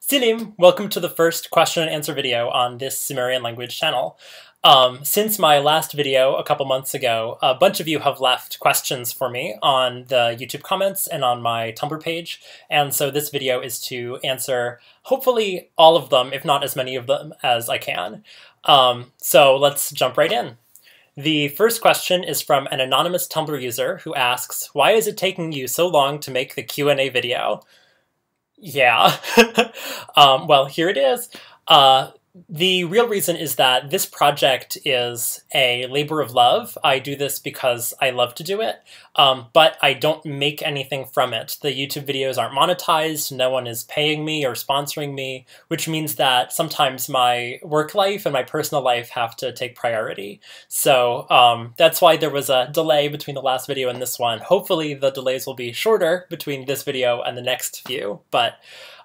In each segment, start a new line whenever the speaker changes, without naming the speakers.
Sinim, welcome to the first question and answer video on this Sumerian language channel. Since my last video a couple months ago, a bunch of you have left questions for me on the YouTube comments and on my Tumblr page, and so this video is to answer hopefully all of them, if not as many of them as I can. So let's jump right in. The first question is from an anonymous Tumblr user who asks, "Why is it taking you so long to make the Q&A video?" Yeah, well, here it is. The real reason is that this project is a labor of love. I do this because I love to do it, but I don't make anything from it. The YouTube videos aren't monetized, no one is paying me or sponsoring me, which means that sometimes my work life and my personal life have to take priority. So that's why there was a delay between the last video and this one. Hopefully the delays will be shorter between this video and the next few, but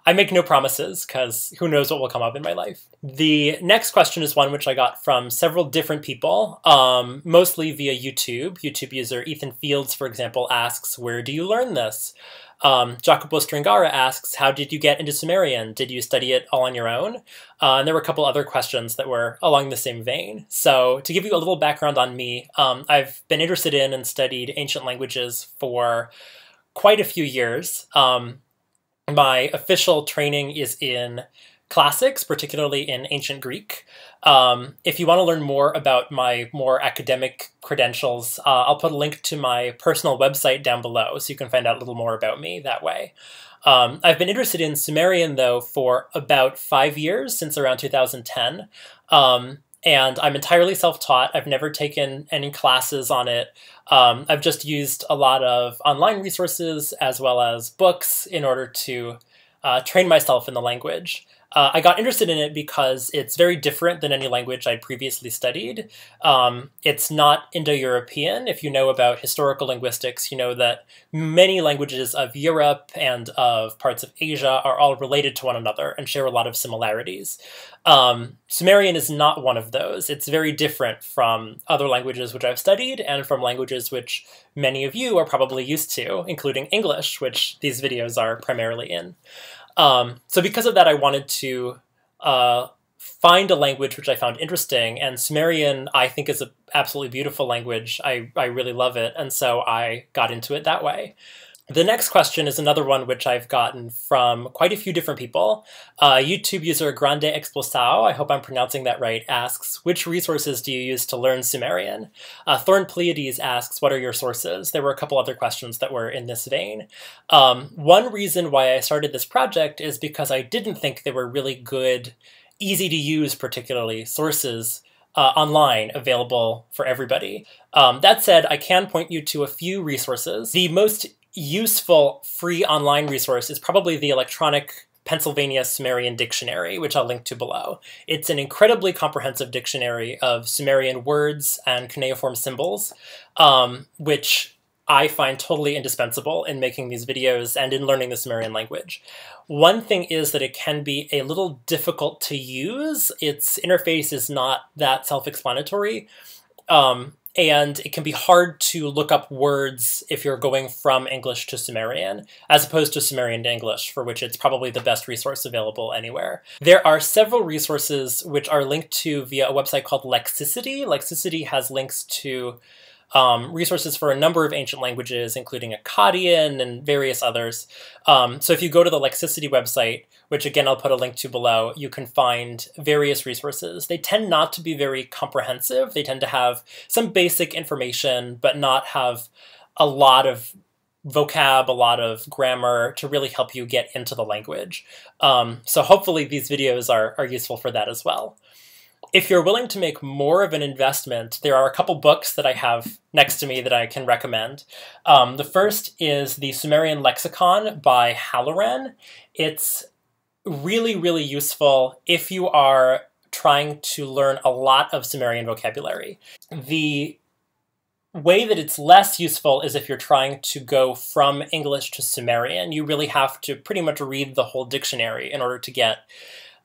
I make no promises because who knows what will come up in my life. The next question is one which I got from several different people, mostly via YouTube. YouTube user Ethan Fields, for example, asks, "Where do you learn this?" Jacopo Stringara asks, "How did you get into Sumerian? Did you study it all on your own?" And there were a couple other questions that were along the same vein. So to give you a little background on me, I've been interested in and studied ancient languages for quite a few years. My official training is in classics, particularly in ancient Greek. If you want to learn more about my more academic credentials, I'll put a link to my personal website down below so you can find out a little more about me that way. I've been interested in Sumerian, though, for about 5 years, since around 2010. And I'm entirely self-taught. I've never taken any classes on it. I've just used a lot of online resources as well as books in order to train myself in the language. I got interested in it because it's very different than any language I'd previously studied. It's not Indo-European. If you know about historical linguistics, you know that many languages of Europe and of parts of Asia are all related to one another and share a lot of similarities. Sumerian is not one of those. It's very different from other languages which I've studied and from languages which many of you are probably used to, including English, which these videos are primarily in. So because of that, I wanted to find a language which I found interesting, and Sumerian I think is an absolutely beautiful language. I really love it, and so I got into it that way. The next question is another one which I've gotten from quite a few different people. YouTube user Grande Explosao, I hope I'm pronouncing that right, asks, "Which resources do you use to learn Sumerian?" Thorn Pleiades asks, "What are your sources?" There were a couple other questions that were in this vein. One reason why I started this project is because I didn't think there were really good, easy to use particularly, sources online available for everybody. That said, I can point you to a few resources. The most useful free online resource is probably the electronic Pennsylvania Sumerian Dictionary, which I'll link to below. It's an incredibly comprehensive dictionary of Sumerian words and cuneiform symbols, which I find totally indispensable in making these videos and in learning the Sumerian language. One thing is that it can be a little difficult to use. Its interface is not that self-explanatory. And it can be hard to look up words if you're going from English to Sumerian, as opposed to Sumerian to English, for which it's probably the best resource available anywhere. There are several resources which are linked to via a website called Lexicity. Lexicity has links to resources for a number of ancient languages, including Akkadian and various others. So if you go to the Lexicity website, which again I'll put a link to below, you can find various resources. They tend not to be very comprehensive. They tend to have some basic information, but not have a lot of vocab, a lot of grammar to really help you get into the language. So hopefully these videos are useful for that as well. If you're willing to make more of an investment, there are a couple books that I have next to me that I can recommend. The first is the Sumerian Lexicon by Halloran. It's really, really useful if you are trying to learn a lot of Sumerian vocabulary. The way that it's less useful is if you're trying to go from English to Sumerian. You really have to pretty much read the whole dictionary in order to get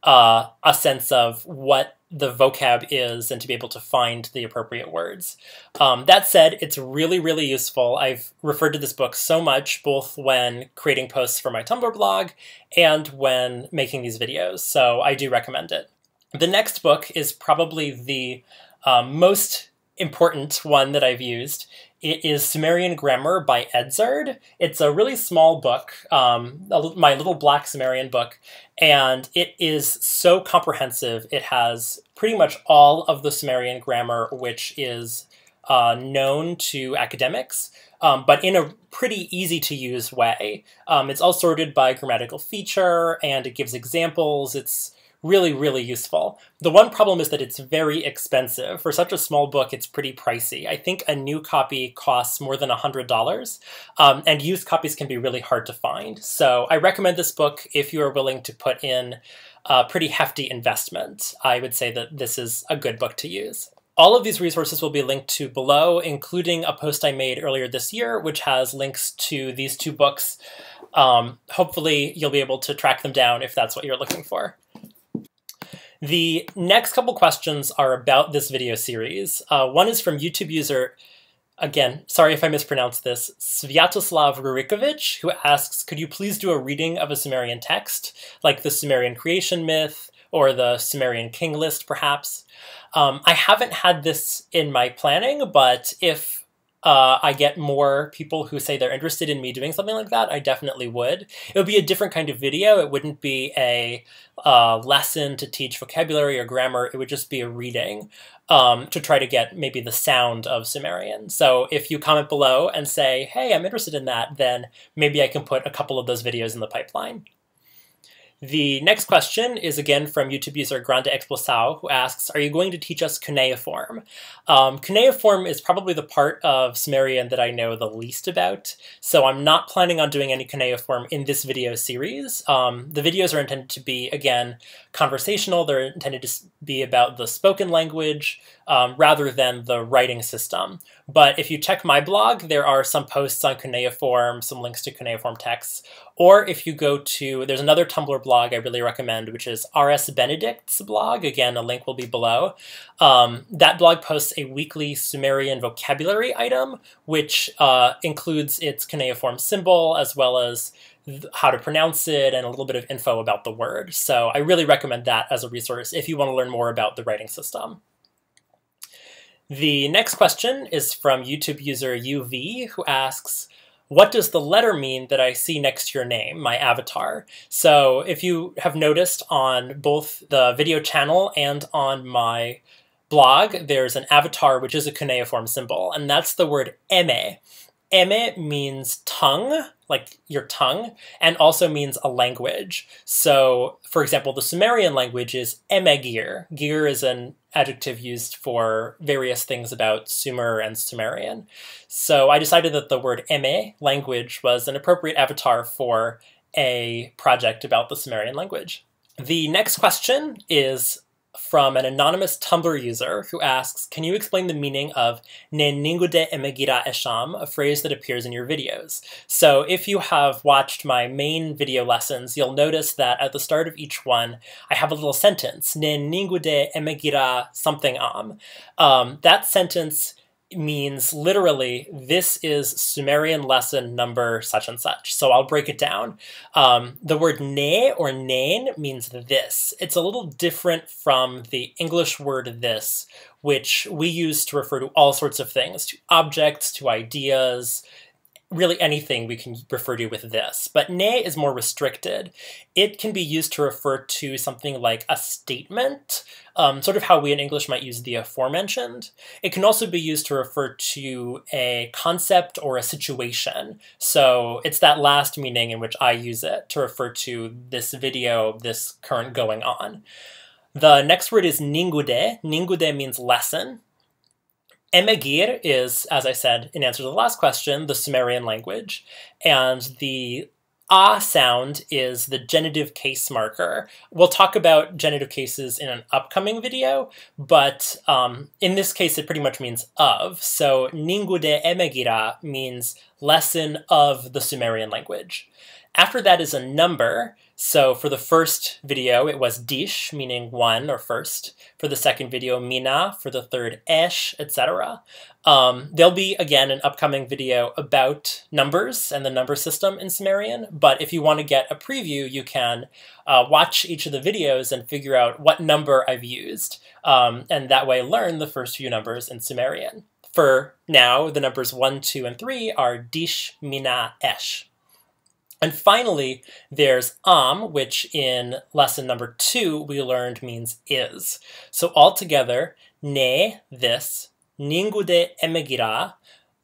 a sense of what the vocab is and to be able to find the appropriate words. That said, it's really, really useful. I've referred to this book so much, both when creating posts for my Tumblr blog and when making these videos, so I do recommend it. The next book is probably the most important one that I've used. It is Sumerian Grammar by Edzard. It's a really small book, my little black Sumerian book, and it is so comprehensive. It has pretty much all of the Sumerian grammar which is known to academics, but in a pretty easy-to-use way. It's all sorted by grammatical feature, and it gives examples. It's really, really useful. The one problem is that it's very expensive. For such a small book, it's pretty pricey. I think a new copy costs more than $100, and used copies can be really hard to find. So I recommend this book if you are willing to put in a pretty hefty investment. I would say that this is a good book to use. All of these resources will be linked to below, including a post I made earlier this year, which has links to these two books. Hopefully you'll be able to track them down if that's what you're looking for. The next couple questions are about this video series. One is from YouTube user, again, sorry if I mispronounced this, Sviatoslav Rurikovich, who asks, could you please do a reading of a Sumerian text, like the Sumerian creation myth, or the Sumerian king list, perhaps? I haven't had this in my planning, but if I get more people who say they're interested in me doing something like that, I definitely would. It would be a different kind of video. It wouldn't be a lesson to teach vocabulary or grammar. It would just be a reading to try to get maybe the sound of Sumerian. So if you comment below and say, hey, I'm interested in that, then maybe I can put a couple of those videos in the pipeline. The next question is again from YouTube user Grande Explosao, who asks, are you going to teach us Cuneiform? Cuneiform is probably the part of Sumerian that I know the least about, so I'm not planning on doing any Cuneiform in this video series. The videos are intended to be, again, conversational. They're intended to be about the spoken language rather than the writing system. But if you check my blog, there are some posts on Cuneiform, some links to Cuneiform texts. Or if you go to, there's another Tumblr blog I really recommend, which is R.S. Benedict's blog. Again, a link will be below. That blog posts a weekly Sumerian vocabulary item, which includes its Cuneiform symbol, as well as how to pronounce it and a little bit of info about the word. So I really recommend that as a resource if you want to learn more about the writing system. The next question is from YouTube user UV, who asks, what does the letter mean that I see next to your name, my avatar? So if you have noticed on both the video channel and on my blog, there's an avatar which is a cuneiform symbol, and that's the word eme. Eme means tongue, like your tongue, and also means a language. So, for example, the Sumerian language is Emegir. Gir is an adjective used for various things about Sumer and Sumerian. So I decided that the word Eme, language, was an appropriate avatar for a project about the Sumerian language. The next question is from an anonymous Tumblr user who asks, can you explain the meaning of ninggude Emegira esham, a phrase that appears in your videos? So if you have watched my main video lessons, you'll notice that at the start of each one, I have a little sentence, ninggude Emegira something am. That sentence means literally, this is Sumerian lesson number such and such. So I'll break it down. The word ne or neen means this. It's a little different from the English word this, which we use to refer to all sorts of things, to objects, to ideas, really anything we can refer to with this. But ne is more restricted. It can be used to refer to something like a statement, sort of how we in English might use the aforementioned. It can also be used to refer to a concept or a situation. So it's that last meaning in which I use it to refer to this video, this current going on. The next word is ninggude. Ninggude means lesson. Emegir is, as I said in answer to the last question, the Sumerian language, and the ah sound is the genitive case marker. We'll talk about genitive cases in an upcoming video, but in this case it pretty much means of. So ninggude Emegira means lesson of the Sumerian language. After that is a number. So for the first video, it was dish, meaning one or first. For the second video, mina. For the third, esh, etc. There'll be, again, an upcoming video about numbers and the number system in Sumerian, but if you want to get a preview, you can watch each of the videos and figure out what number I've used, and that way learn the first few numbers in Sumerian. For now, the numbers 1, 2, and 3 are dish, mina, esh. And finally, there's which in lesson number 2 we learned means is. So altogether, ne, this, ninggude Emegira,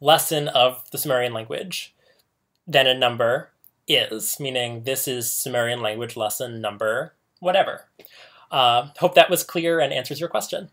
lesson of the Sumerian language, then a number is, meaning this is Sumerian language lesson number whatever. Hope that was clear and answers your question.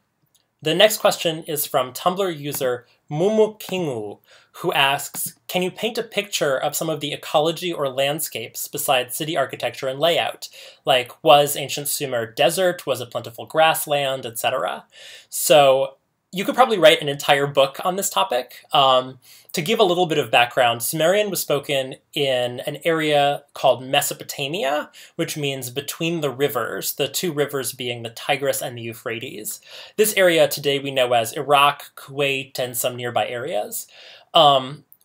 The next question is from Tumblr user Mumukingu, who asks, can you paint a picture of some of the ecology or landscapes besides city architecture and layout? Like, was ancient Sumer desert? Was it plentiful grassland, etc.? So you could probably write an entire book on this topic. To give a little bit of background, Sumerian was spoken in an area called Mesopotamia, which means between the rivers, the two rivers being the Tigris and the Euphrates. This area today we know as Iraq, Kuwait, and some nearby areas.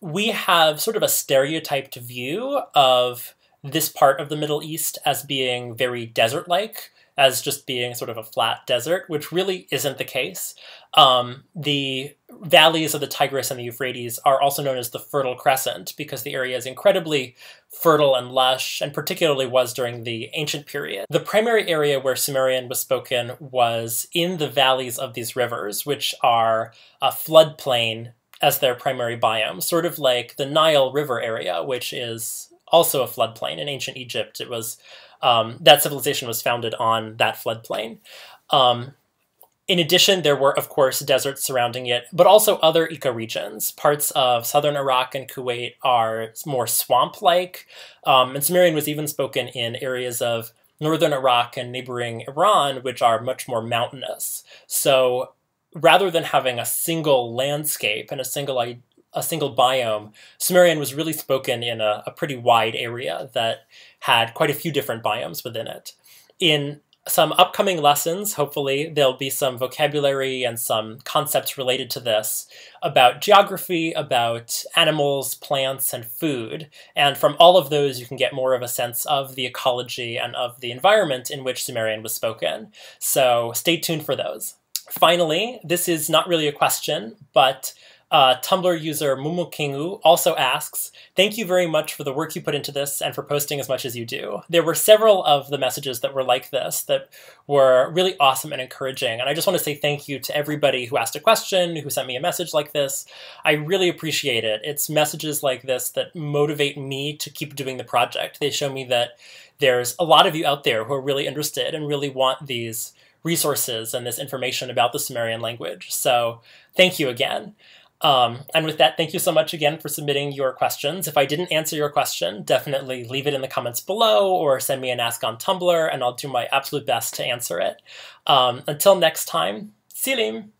We have sort of a stereotyped view of this part of the Middle East as being very desert-like, as just being sort of a flat desert, which really isn't the case. The valleys of the Tigris and the Euphrates are also known as the Fertile Crescent because the area is incredibly fertile and lush, and particularly was during the ancient period. The primary area where Sumerian was spoken was in the valleys of these rivers, which are a floodplain as their primary biome, sort of like the Nile River area, which is also a floodplain. In ancient Egypt, it was that civilization was founded on that floodplain. In addition, there were, of course, deserts surrounding it, but also other ecoregions. Parts of southern Iraq and Kuwait are more swamp-like, and Sumerian was even spoken in areas of northern Iraq and neighboring Iran, which are much more mountainous. So rather than having a single landscape and a single biome, Sumerian was really spoken in a pretty wide area that had quite a few different biomes within it. In some upcoming lessons, hopefully, there'll be some vocabulary and some concepts related to this about geography, about animals, plants, and food. And from all of those, you can get more of a sense of the ecology and of the environment in which Sumerian was spoken. So stay tuned for those. Finally, this is not really a question, but Tumblr user Mumukingu also asks, thank you very much for the work you put into this and for posting as much as you do. There were several of the messages that were like this that were really awesome and encouraging, and I just want to say thank you to everybody who asked a question, who sent me a message like this. I really appreciate it. It's messages like this that motivate me to keep doing the project. They show me that there's a lot of you out there who are really interested and really want these resources and this information about the Sumerian language. So thank you again. And with that, thank you so much again for submitting your questions. If I didn't answer your question, definitely leave it in the comments below or send me an ask on Tumblr and I'll do my absolute best to answer it. Until next time, Selim!